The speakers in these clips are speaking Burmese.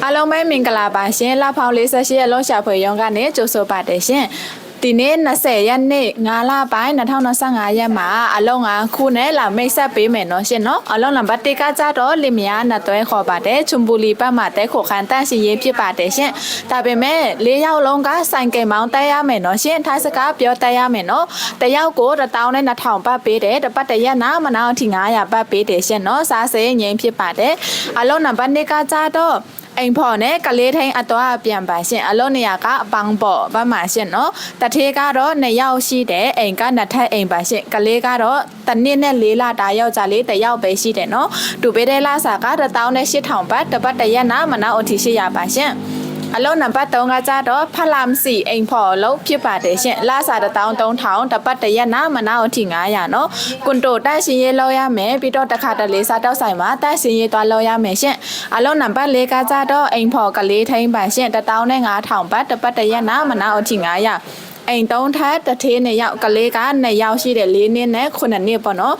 အားလုံးပဲမင်္ဂလာပါရှင်လှဖောင်48ရက်လုံးရှာဖွေရုံကနေကြိုဆိုပါတယ်ရှင်ဒီနေ့20ရက်နေ့9လပိုင်း2025ရက်မှာအလုံး9ခုနဲ့လာမိတ်ဆက်ပေးမယ်နော်ရှင်နော်အလုံးနံပါတ်1ကကြတော့လင်မယားနှစ်တွဲခေါ်ပါတယ်ချွန်ပူလီပတ်မှာတဲခိုခန်တန့်ရှင်ရေးဖြစ်ပါတယ်ရှင်ဒါပေမဲ့၄ယောက်လုံးကဆိုင်ကယ်မောင်းတက်ရမယ်နော်ရှင်ထိုင်းစကားပြောတက်ရမယ်နော်တယောက်ကို1,200ပတ်ပေးတယ်တပတ်တရက်နာမနာအထိ900ပတ်ပေးတယ်ရှင်နော်စားစေငိမ့်ဖြစ်ပါတယ်အလုံးနံပါတ်2ကကြတော့အိမ်ဖော်နဲ့ကလေးထိန်အတော့ပြန်ပါရှင်အလုံးနေရာကအပန်းပေါ်ဗမာရှင်နော်တထေးကတော့2ယောက်ရှိတယ်အိမ်ကနှစ်ထပ်အိမ်ပါရှင်ကလေးကတော့တနည်းနဲ့4လတာယောက်ျားလေး1ယောက်ပဲရှိတယ်နော်တူပေးတဲ့လစာက1,800ပတ်တပတ်တရက်နာမနာအထိ800ပါရှင်အလုံးနံပါတ်3ကကြတော့ဖလမ်စီအိမ်ဖော်လို့ဖြစ်ပါတယ်ရှင်လစာ1,300တပတ်တရက်နာမနာအထိ900နော်ကွန်တိုတန့်ရှင်ရေးလောက်ရမယ်ပြီးတော့တစ်ခါတလေစားတောက်ဆိုင်မှာတန့်ရှင်ရေးသွားလောက်ရမယ်ရှင်အလုံးနံပါတ်4ကကြတော့အိမ်ဖော်ကလေးထိန်ပါရှင်1,500ပတ်တပတ်တရက်နာမနာအထိ900အိမ်3ထပ်တထေး2ယောက်ကလေးက2ယောက်ရှိတယ်4နှစ်နဲ့9နှစ်ပေါ့နော်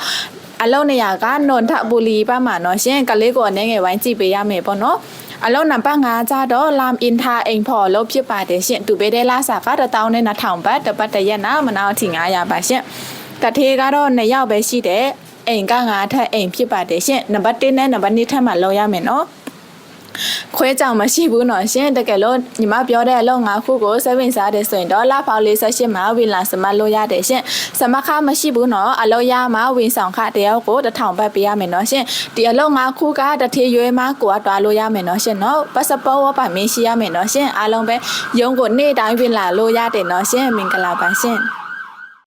အလုံးနေရာကနွန်ထဘူလီပါမှာနော်ရှင်ကလေးကိုအနေငယ်ဝိုင်းကြည့်ပေးရမယ်ပေါ့နော်အလုံးနံပါတ်5ကြတော့လမ်အင်ထာအိမ်ဖော်လို့ဖြစ်ပါတယ်ရှင်တူပေးတဲ့လစာက1,200ပတ်တပတ်တရက်နာမနာအထိ900ပါရှင်တထေးကတော့2ယောက်ပဲရှိတယ်အိမ်က9ထပ်အိမ်ဖြစ်ပါတယ်ရှင်နံပါတ်1နဲ့နံပါတ်2ထပ်မှာလောက်ရမယ်နော်ခွဲကြောင်မရှိဘူးနော်ရှင်တကယ်လို့ညီမပြောတဲ့အလုံး5ခုကို7ဝင်စားတယ်ဆိုရင်တော့လဖောင်48မှာဝင်လာစမလို့ရတယ်ရှင်စမခမရှိဘူးနော်အလုံးရမှာဝင်ဆောင်ခတယောက်ကို1,000ပတ်ပေးရမယ်နော်ရှင်ဒီအလုံး5ခုကတထေးရွေးမှာကိုကတွားလို့ရမယ်နော်ရှင်နော်ပတ်စပို့ဝပါမင်းရှိရမယ်နော်ရှင်အားလုံးပဲရုံးကိုနေ့တိုင်းဝင်လာလို့ရတယ်နော်ရှင်မင်္ဂလာပါရှင်